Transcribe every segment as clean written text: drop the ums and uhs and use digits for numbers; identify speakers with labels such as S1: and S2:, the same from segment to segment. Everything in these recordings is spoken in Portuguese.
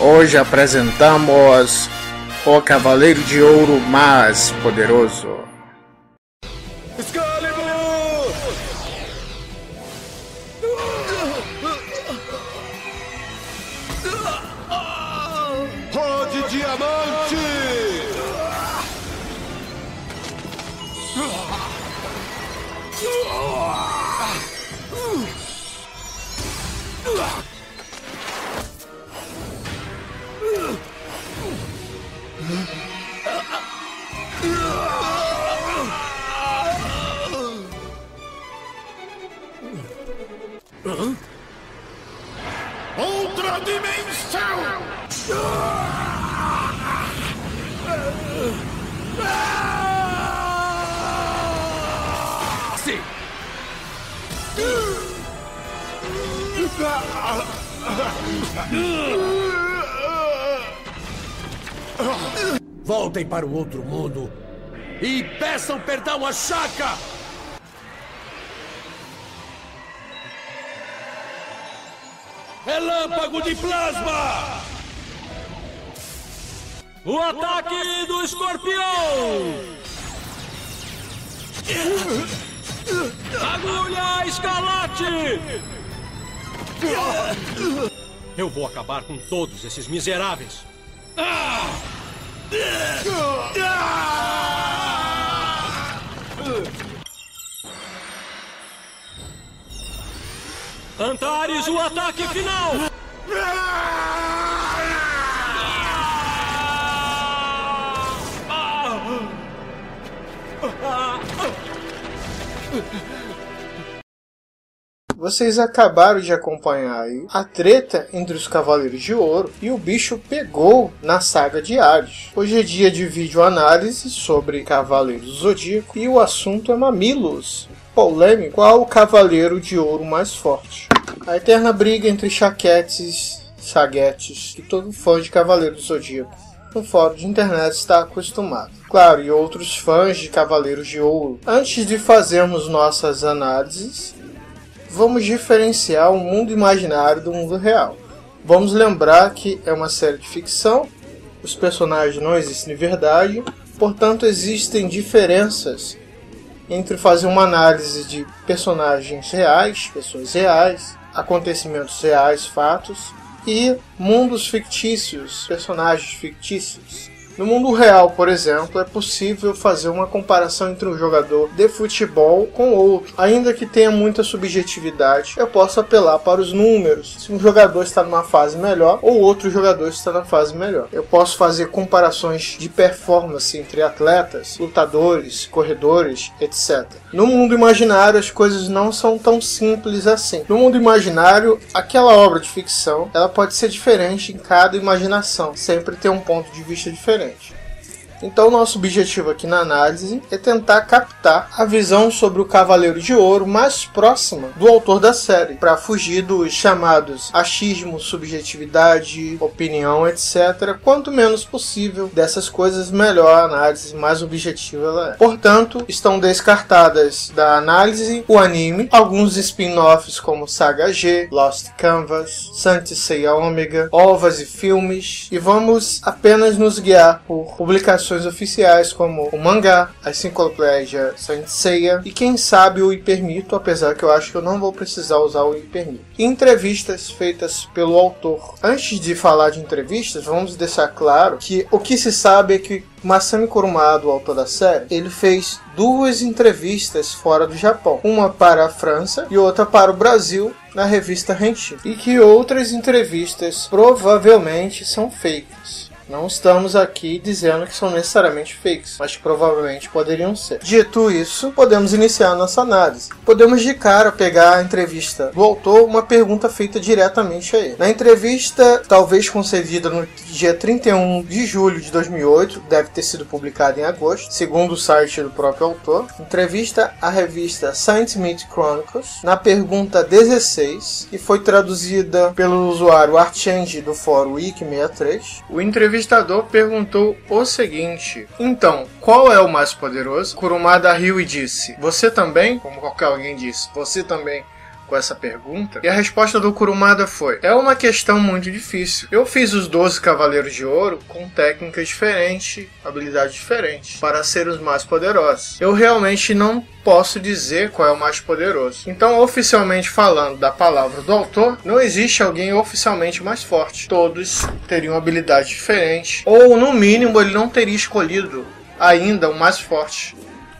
S1: Hoje apresentamos o Cavaleiro de Ouro mais poderoso.
S2: Excalibur! Rode Diamante! Outra dimensão! Sim! Voltem para o outro mundo e peçam perdão a Shaka! Relâmpago de plasma! O ataque do escorpião! Agulha escarlate! Eu vou acabar com todos esses miseráveis! Antares, o ataque final!
S1: Vocês acabaram de acompanhar aí a treta entre os Cavaleiros de Ouro e o bicho pegou na saga de Hades. Hoje é dia de vídeo análise sobre Cavaleiros do Zodíaco e o assunto é mamilos. Polêmico, qual o Cavaleiro de Ouro mais forte? A eterna briga entre chaquetes, saguetes e todo fã de Cavaleiro do Zodíaco no fórum de internet está acostumado. Claro, e outros fãs de Cavaleiros de Ouro. Antes de fazermos nossas análises, vamos diferenciar o mundo imaginário do mundo real. Vamos lembrar que é uma série de ficção, os personagens não existem de verdade, portanto existem diferenças entre fazer uma análise de personagens reais, pessoas reais, acontecimentos reais, fatos, e mundos fictícios, personagens fictícios. No mundo real, por exemplo, é possível fazer uma comparação entre um jogador de futebol com outro. Ainda que tenha muita subjetividade, eu posso apelar para os números. Se um jogador está numa fase melhor ou outro jogador está na fase melhor. Eu posso fazer comparações de performance entre atletas, lutadores, corredores, etc. No mundo imaginário, as coisas não são tão simples assim. No mundo imaginário, aquela obra de ficção, ela pode ser diferente em cada imaginação. Sempre tem um ponto de vista diferente. Então, nosso objetivo aqui na análise é tentar captar a visão sobre o Cavaleiro de Ouro mais próxima do autor da série, para fugir dos chamados achismo, subjetividade, opinião, etc. Quanto menos possível dessas coisas, melhor a análise, mais objetiva ela é. Portanto, estão descartadas da análise o anime, alguns spin-offs como Saga G, Lost Canvas, Saint Seiya Omega, ovas e filmes, e vamos apenas nos guiar por publicações oficiais como o mangá, a enciclopédia Saint Seiya e quem sabe o Hypermito, apesar que eu acho que eu não vou precisar usar o Hypermito. E entrevistas feitas pelo autor. Antes de falar de entrevistas, vamos deixar claro que o que se sabe é que Masami Kurumada, o autor da série, ele fez 2 entrevistas fora do Japão. Uma para a França e outra para o Brasil, na revista Henshin. E que outras entrevistas provavelmente são fakes. Não estamos aqui dizendo que são necessariamente fakes, mas que provavelmente poderiam ser. Dito isso, podemos iniciar a nossa análise. Podemos de cara pegar a entrevista do autor, uma pergunta feita diretamente a ele. Na entrevista, talvez concedida no dia 31 de julho de 2008, deve ter sido publicada em agosto, segundo o site do próprio autor, entrevista à revista Saint Myth Chronicles, na pergunta 16, que foi traduzida pelo usuário Archange do fórum Wiki63, o entrevistador perguntou o seguinte: então, qual é o mais poderoso? Kurumada riu e disse: você também? Como qualquer alguém disse, você também com essa pergunta, e a resposta do Kurumada foi: é uma questão muito difícil. Eu fiz os 12 Cavaleiros de Ouro com técnicas diferentes, habilidades diferentes, para ser os mais poderosos. Eu realmente não posso dizer qual é o mais poderoso. Então, oficialmente falando da palavra do autor, não existe alguém oficialmente mais forte. Todos teriam habilidades diferentes, ou no mínimo ele não teria escolhido ainda o mais forte.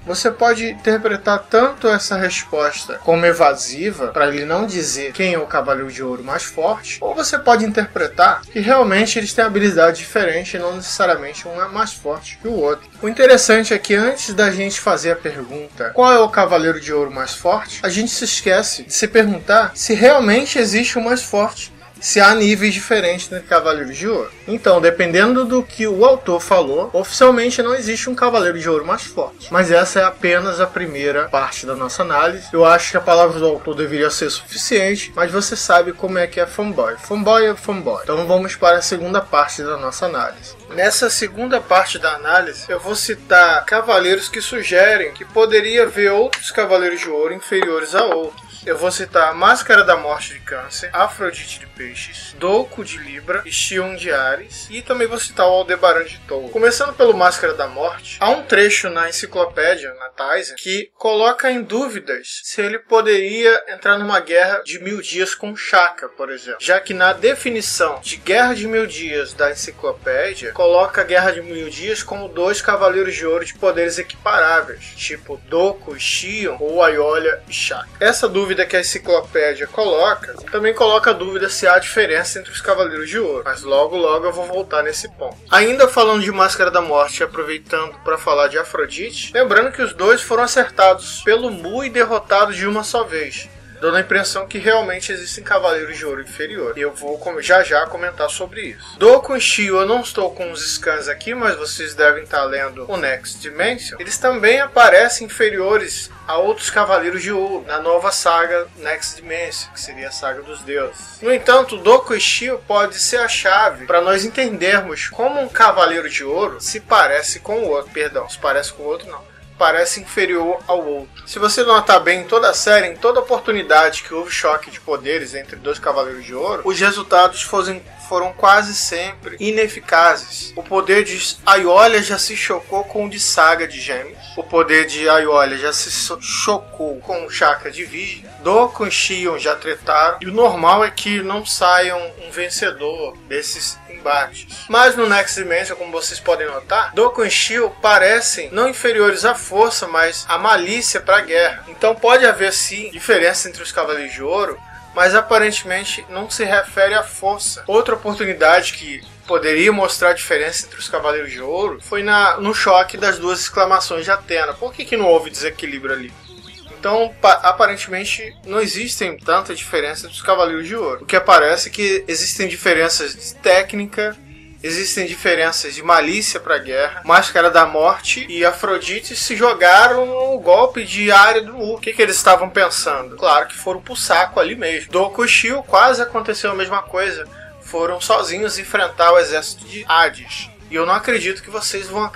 S1: Você pode interpretar tanto essa resposta como evasiva, para ele não dizer quem é o Cavaleiro de Ouro mais forte, ou você pode interpretar que realmente eles têm habilidade diferente e não necessariamente um é mais forte que o outro. O interessante é que antes da gente fazer a pergunta qual é o Cavaleiro de Ouro mais forte, a gente se esquece de se perguntar se realmente existe o mais forte, se há níveis diferentes entre Cavaleiros de Ouro. Então, dependendo do que o autor falou, oficialmente não existe um Cavaleiro de Ouro mais forte. Mas essa é apenas a primeira parte da nossa análise. Eu acho que a palavra do autor deveria ser suficiente, mas você sabe como é que é fanboy. Fanboy é fanboy. Então vamos para a segunda parte da nossa análise. Nessa segunda parte da análise, eu vou citar cavaleiros que sugerem que poderia haver outros Cavaleiros de Ouro inferiores a outros. Eu vou citar Máscara da Morte de Câncer, Afrodite de Peixes, Doku de Libra e Xion de Ares, e também vou citar o Aldebaran de Touro. Começando pelo Máscara da Morte, há um trecho na enciclopédia, na Taisen, que coloca em dúvidas se ele poderia entrar numa guerra de 1000 dias com Shaka, por exemplo, já que na definição de Guerra de 1000 Dias da enciclopédia, coloca a Guerra de 1000 Dias como 2 Cavaleiros de Ouro de poderes equiparáveis, tipo Doku e Xion ou Aiolia e Shaka. Essa dúvida que a enciclopédia coloca, também coloca a dúvida se há diferença entre os Cavaleiros de Ouro, mas logo eu vou voltar nesse ponto. Ainda falando de Máscara da Morte, aproveitando para falar de Afrodite, lembrando que os dois foram acertados pelo Mu e derrotados de uma só vez, dando a impressão que realmente existem Cavaleiros de Ouro inferior. E eu vou já comentar sobre isso. Doku e Xion, eu não estou com os scans aqui, mas vocês devem estar lendo o Next Dimension. Eles também aparecem inferiores a outros Cavaleiros de Ouro na nova saga Next Dimension, que seria a Saga dos Deuses. No entanto, Doku e Xion pode ser a chave para nós entendermos como um Cavaleiro de Ouro se parece com o outro. Perdão, se parece com o outro não. Parece inferior ao outro. Se você notar bem em toda a série, em toda oportunidade que houve choque de poderes entre dois Cavaleiros de Ouro, os resultados foram quase sempre ineficazes. O poder de Aiolia já se chocou com o de Saga de Gêmeos. O poder de Aiolia já se chocou com o Chakra de Virgem. Doku e Xion já tretaram. E o normal é que não saiam um vencedor desses embates. Mas no Next Dimension, como vocês podem notar, Doku e Xion parecem não inferiores à força, mas à malícia para a guerra. Então pode haver sim diferença entre os Cavaleiros de Ouro, mas aparentemente não se refere à força. Outra oportunidade que poderia mostrar a diferença entre os Cavaleiros de Ouro foi no choque das duas exclamações de Athena. Por que não houve desequilíbrio ali? Então, aparentemente, não existem tanta diferença entre os Cavaleiros de Ouro. O que aparece é que existem diferenças de técnica, existem diferenças de malícia para a guerra. Máscara da Morte e Afrodite se jogaram no golpe de área do Mu. O que eles estavam pensando? Claro que foram pro saco ali mesmo. Doku e Xion quase aconteceu a mesma coisa. Foram sozinhos enfrentar o exército de Hades. E eu não acredito que vocês vão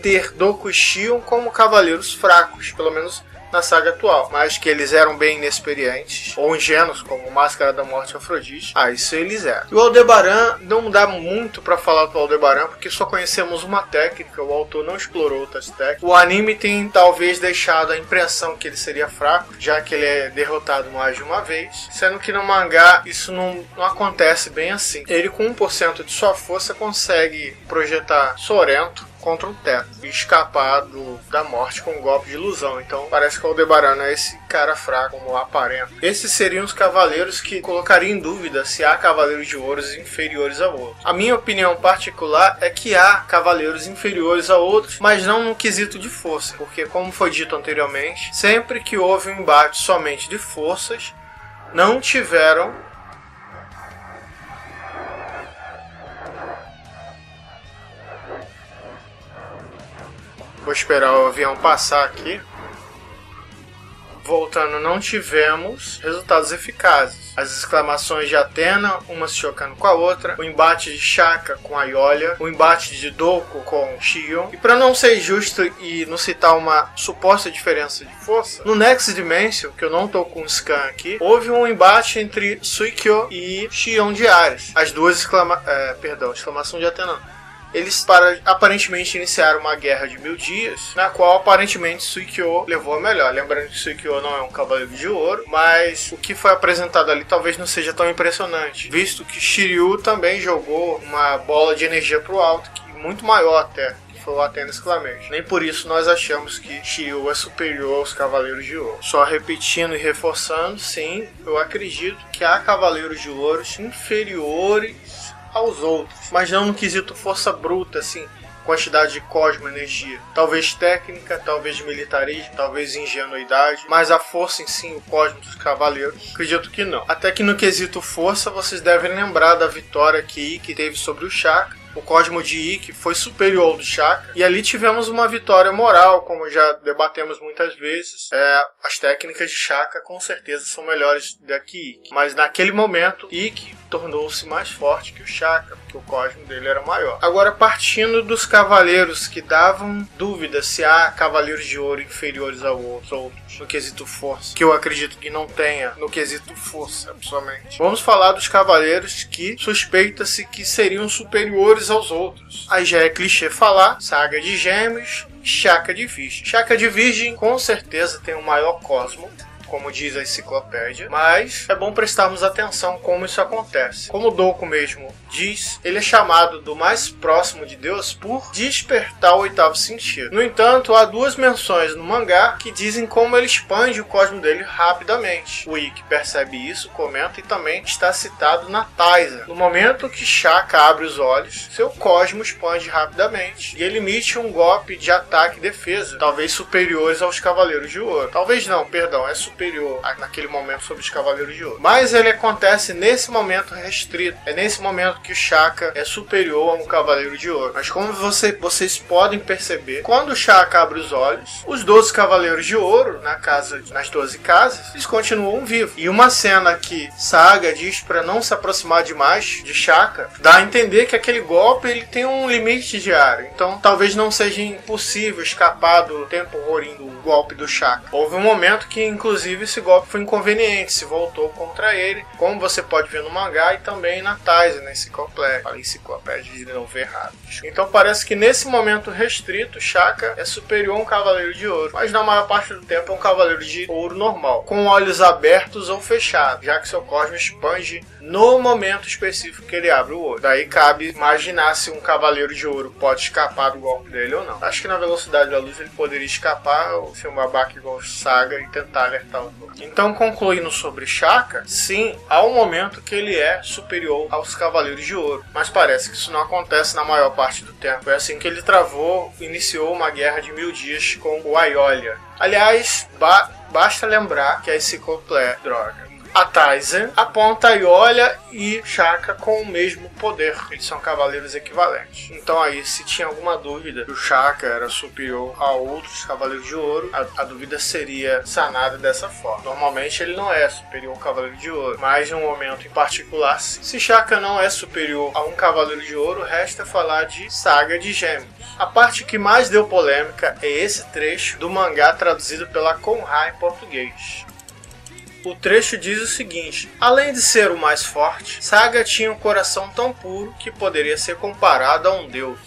S1: ter Doku e Xion como cavaleiros fracos, pelo menos na saga atual, mas que eles eram bem inexperientes ou ingênuos, como Máscara da Morte e Afrodite. Isso eles eram. E o Aldebaran, não dá muito pra falar do Aldebaran, porque só conhecemos uma técnica, o autor não explorou outras técnicas. O anime tem talvez deixado a impressão que ele seria fraco, já que ele é derrotado mais de uma vez, sendo que no mangá isso não acontece bem assim. Ele com 1% de sua força consegue projetar Sorrento contra um teto e escapar da morte com um golpe de ilusão. Então parece que o Aldebaran é esse cara fraco, como aparenta. Esses seriam os cavaleiros que colocariam em dúvida se há cavaleiros de ouros inferiores a outros. A minha opinião particular é que há cavaleiros inferiores a outros, mas não no quesito de força, porque como foi dito anteriormente, sempre que houve um embate somente de forças, não tiveram Vou esperar o avião passar aqui. voltando, não tivemos resultados eficazes. As exclamações de Athena, uma se chocando com a outra, o embate de Shaka com a Hylia, o embate de Doku com Shion. E para não ser justo e não citar uma suposta diferença de força, no Next Dimension, que eu não tô com o scan aqui, houve um embate entre Suikyo e Shion de Ares. As duas exclamação de Athena. Eles aparentemente iniciaram uma guerra de 1000 dias, na qual aparentemente Suikyo levou a melhor. Lembrando que Suikyo não é um cavaleiro de ouro, mas o que foi apresentado ali talvez não seja tão impressionante, visto que Shiryu também jogou uma bola de energia para o alto, que muito maior até, que foi o Athena Exclamation. Nem por isso nós achamos que Shiryu é superior aos cavaleiros de ouro. Só repetindo e reforçando, sim, eu acredito que há cavaleiros de ouro inferiores aos outros, mas não no quesito força bruta, assim, quantidade de cosmo, energia. Talvez técnica, talvez militarismo, talvez ingenuidade, mas a força em si, o cosmo dos cavaleiros, acredito que não. Até que no quesito força, vocês devem lembrar da vitória que Ikki teve sobre o Shaka. O cosmo de Ikki foi superior ao do Shaka, e ali tivemos uma vitória moral, como já debatemos muitas vezes. As técnicas de Shaka com certeza são melhores do que Ikki, mas naquele momento Ikki tornou-se mais forte que o Shaka, porque o cosmo dele era maior. Agora, partindo dos cavaleiros que davam dúvida se há cavaleiros de ouro inferiores aos outros no quesito força, que eu acredito que não tenha no quesito força, pessoalmente. Vamos falar dos cavaleiros que suspeita-se que seriam superiores aos outros. Aí já é clichê falar, Saga de Gêmeos, Shaka de Virgem. Shaka de Virgem com certeza tem o maior cosmo, como diz a enciclopédia, mas é bom prestarmos atenção como isso acontece. Como o Doku mesmo diz, ele é chamado do mais próximo de Deus por despertar o oitavo sentido. No entanto, há duas menções no mangá que dizem como ele expande o cosmo dele rapidamente. O Ikki percebe isso, comenta e também está citado na Taisa. No momento que Shaka abre os olhos, seu cosmo expande rapidamente e ele emite um golpe de ataque e defesa, talvez superiores aos Cavaleiros de Ouro. Talvez não, perdão, é superior naquele momento sobre os Cavaleiros de Ouro. Mas ele acontece nesse momento restrito. É nesse momento que o Shaka é superior a um Cavaleiro de Ouro. Mas como vocês podem perceber, quando o Shaka abre os olhos, os 12 Cavaleiros de Ouro, nas 12 casas, eles continuam vivos. E uma cena que Saga diz para não se aproximar demais de Shaka, dá a entender que aquele golpe ele tem um limite diário. Então talvez não seja impossível escapar do tempo ruim do golpe do Shaka. Houve um momento que inclusive esse golpe foi inconveniente, se voltou contra ele, como você pode ver no mangá e também na Taisa, na enciclopédia. Falei enciclopédia de novo errado. Então parece que nesse momento restrito, Shaka é superior a um Cavaleiro de Ouro, mas na maior parte do tempo é um Cavaleiro de Ouro normal, com olhos abertos ou fechados, já que seu cosmo expande no momento específico que ele abre o olho. Daí cabe imaginar se um Cavaleiro de Ouro pode escapar do golpe dele ou não. Acho que na velocidade da luz ele poderia escapar, ou ser um babaca igual Saga e tentar alertar o outro. Então, concluindo sobre Shaka, sim, há um momento que ele é superior aos Cavaleiros de Ouro, mas parece que isso não acontece na maior parte do tempo. É assim que ele iniciou uma guerra de 1000 dias com o Hylia. Aliás, basta lembrar que a enciclopédia, a Taisa aponta a Hylia e Shaka com o mesmo poder. Eles são cavaleiros equivalentes. Então aí, se tinha alguma dúvida que o Shaka era superior a outros cavaleiros de ouro, a dúvida seria sanada dessa forma. Normalmente ele não é superior ao cavaleiro de ouro, mas em um momento em particular, se Shaka não é superior a um cavaleiro de ouro, resta falar de Saga de Gêmeos. A parte que mais deu polêmica é esse trecho do mangá traduzido pela Conrad em português. O trecho diz o seguinte: além de ser o mais forte, Saga tinha um coração tão puro que poderia ser comparado a um deus.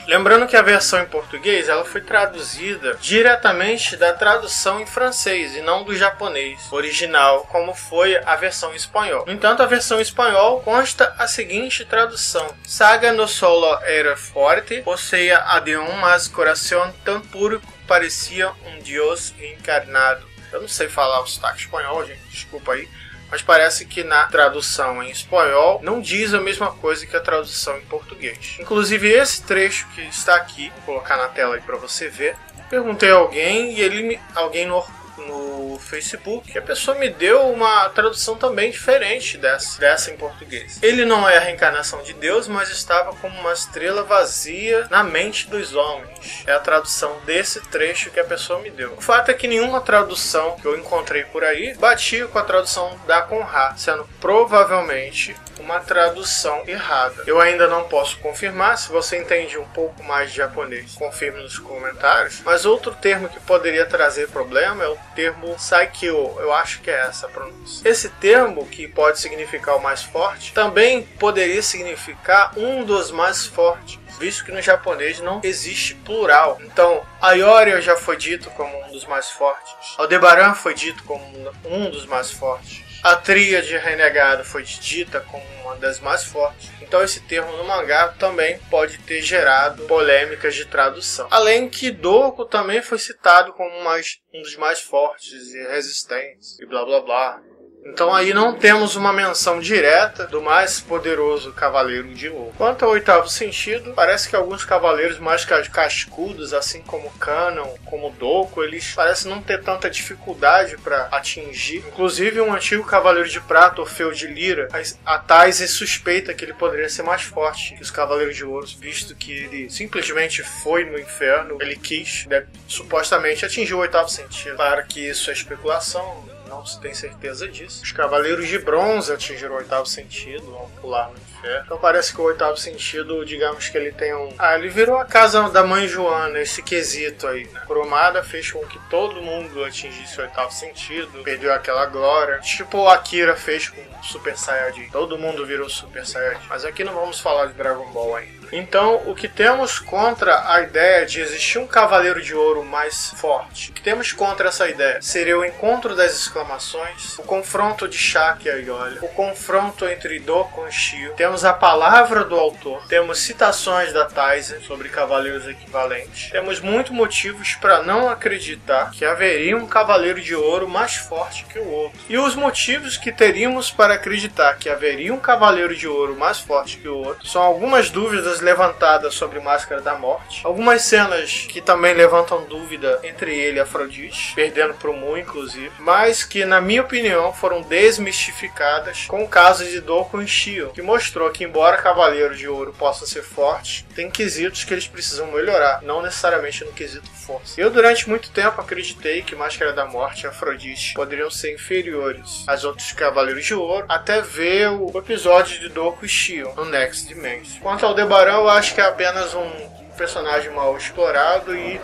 S1: Lembrando que a versão em português ela foi traduzida diretamente da tradução em francês e não do japonês original, como foi a versão em espanhol. No entanto, a versão em espanhol consta a seguinte tradução: Saga no solo era forte, posseía a de un más coração tão puro que parecia um deus encarnado. Eu não sei falar o sotaque espanhol, gente, desculpa aí. Mas parece que na tradução em espanhol não diz a mesma coisa que a tradução em português. Inclusive esse trecho que está aqui, vou colocar na tela aí para você ver. Perguntei a alguém e alguém no Facebook, que a pessoa me deu uma tradução também diferente dessa em português. Ele não é a reencarnação de Deus, mas estava como uma estrela vazia na mente dos homens. É a tradução desse trecho que a pessoa me deu. O fato é que nenhuma tradução que eu encontrei por aí batia com a tradução da Conrad, sendo provavelmente uma tradução errada. Eu ainda não posso confirmar. Se você entende um pouco mais de japonês, confirme nos comentários. Mas outro termo que poderia trazer problema é o termo Saikyo. Eu acho que é essa a pronúncia. Esse termo, que pode significar o mais forte, também poderia significar um dos mais fortes, visto que no japonês não existe plural. Então, Aioria já foi dito como um dos mais fortes. Aldebaran foi dito como um dos mais fortes. A Tríade Renegada foi dita como uma das mais fortes. Então esse termo no mangá também pode ter gerado polêmicas de tradução. Além que Doku também foi citado como um dos mais fortes e resistentes e blá blá blá. Então aí não temos uma menção direta do mais poderoso cavaleiro de ouro. Quanto ao oitavo sentido, parece que alguns cavaleiros mais cascudos, assim como Kanon, como Doku, eles parecem não ter tanta dificuldade para atingir. Inclusive um antigo cavaleiro de prata, Orfeu de Lira, a Taise suspeita que ele poderia ser mais forte que os cavaleiros de ouro, visto que ele simplesmente foi no inferno, ele quis, supostamente atingir o oitavo sentido. Claro que isso é especulação, não se tem certeza disso. Os cavaleiros de bronze atingiram o oitavo sentido, vão pular no inferno. Então parece que o oitavo sentido, digamos que ele tem ele virou a casa da mãe Joana, esse quesito aí, né? Kurumada fez com que todo mundo atingisse o oitavo sentido, perdeu aquela glória. Tipo o Akira fez com o Super Saiyajin. Todo mundo virou Super Saiyajin. Mas aqui não vamos falar de Dragon Ball ainda. Então, o que temos contra a ideia de existir um cavaleiro de ouro mais forte? O que temos contra essa ideia? Seria o encontro das exclamações, o confronto de Shaka e Aiolia, o confronto entre Doku e Shio. Temos a palavra do autor, temos citações da Taisen sobre cavaleiros equivalentes. Temos muitos motivos para não acreditar que haveria um cavaleiro de ouro mais forte que o outro. E os motivos que teríamos para acreditar que haveria um cavaleiro de ouro mais forte que o outro são algumas dúvidas levantadas sobre Máscara da Morte, algumas cenas que também levantam dúvida entre ele e Afrodite, perdendo pro Mu inclusive, mas que na minha opinião foram desmistificadas com o caso de Doku e Shio, que mostrou que embora Cavaleiros de Ouro possam ser fortes, tem quesitos que eles precisam melhorar, não necessariamente no quesito força. Eu durante muito tempo acreditei que Máscara da Morte e Afrodite poderiam ser inferiores aos outros Cavaleiros de Ouro, até ver o episódio de Doku e Shio no Next Dimension. Quanto ao Aldebaran, eu acho que é apenas um personagem mal explorado e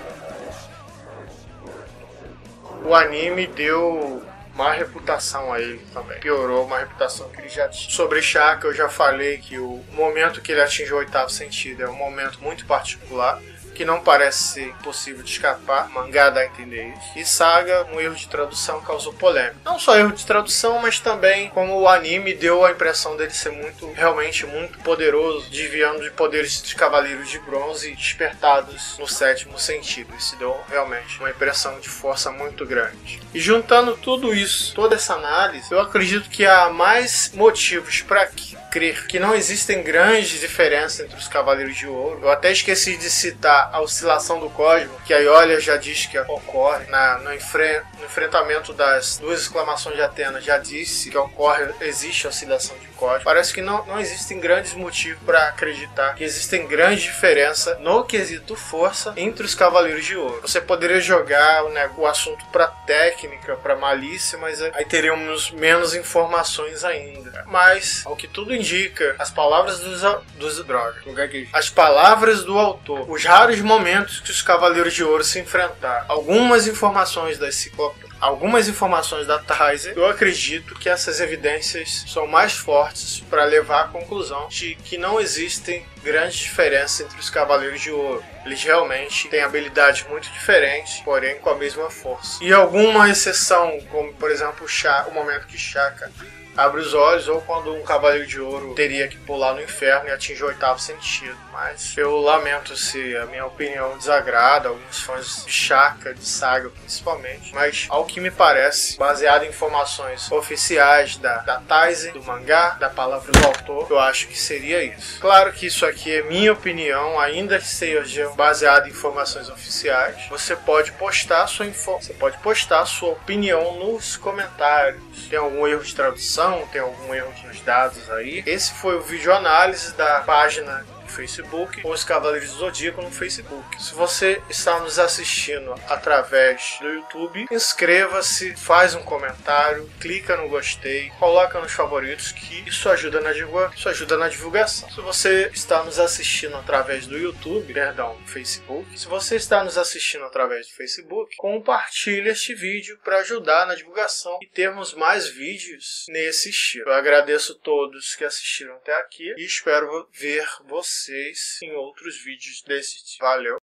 S1: o anime deu má reputação a ele também. Piorou uma reputação que ele já tinha. Sobre Shaka, eu já falei que o momento que ele atingiu o oitavo sentido é um momento muito particular, que não parece ser impossível de escapar, o mangá dá a entender isso. E Saga, um erro de tradução causou polêmica. Não só erro de tradução, mas também como o anime deu a impressão dele ser realmente muito poderoso, desviando de poderes dos Cavaleiros de Bronze despertados no sétimo sentido. Isso deu realmente uma impressão de força muito grande. E juntando tudo isso, toda essa análise, eu acredito que há mais motivos para crer que não existem grandes diferenças entre os Cavaleiros de Ouro. Eu até esqueci de citar a oscilação do cosmo, que a Aiolia já diz que ocorre no enfrentamento das duas exclamações de Atena, já disse que existe a oscilação de cosmo. Parece que não existem grandes motivos para acreditar que existem grandes diferenças no quesito força entre os Cavaleiros de Ouro. Você poderia jogar o assunto para técnica, para malícia, mas aí teríamos menos informações ainda. Mas, ao que tudo indica, as palavras as palavras do autor, os raros momentos que os Cavaleiros de Ouro se enfrentaram, algumas informações da Taisen, eu acredito que essas evidências são mais fortes para levar à conclusão de que não existem grandes diferenças entre os Cavaleiros de Ouro. Eles realmente têm habilidades muito diferentes, porém com a mesma força. E alguma exceção, como por exemplo o momento que Shaka abre os olhos, ou quando um Cavaleiro de Ouro teria que pular no inferno e atingir o 8º sentido. Mas eu lamento se a minha opinião desagrada alguns fãs de Shaka, de Saga principalmente, mas ao que me parece, baseado em informações oficiais da Taizen, do mangá, da palavra do autor, eu acho que seria isso. Claro que isso aqui é minha opinião, ainda que seja baseado em informações oficiais. Você pode postar a sua opinião nos comentários. Tem algum erro de tradução? Tem algum erro nos dados aí? Esse foi o vídeo análise da página Facebook, ou Os Cavaleiros do Zodíaco no Facebook. Se você está nos assistindo através do YouTube, inscreva-se, faz um comentário, clica no gostei, coloca nos favoritos, que isso ajuda na divulgação. Se você está nos assistindo através do YouTube, Facebook, se você está nos assistindo através do Facebook, compartilhe este vídeo para ajudar na divulgação e termos mais vídeos nesse estilo. Eu agradeço a todos que assistiram até aqui e espero ver vocês em outros vídeos desse tipo. Valeu!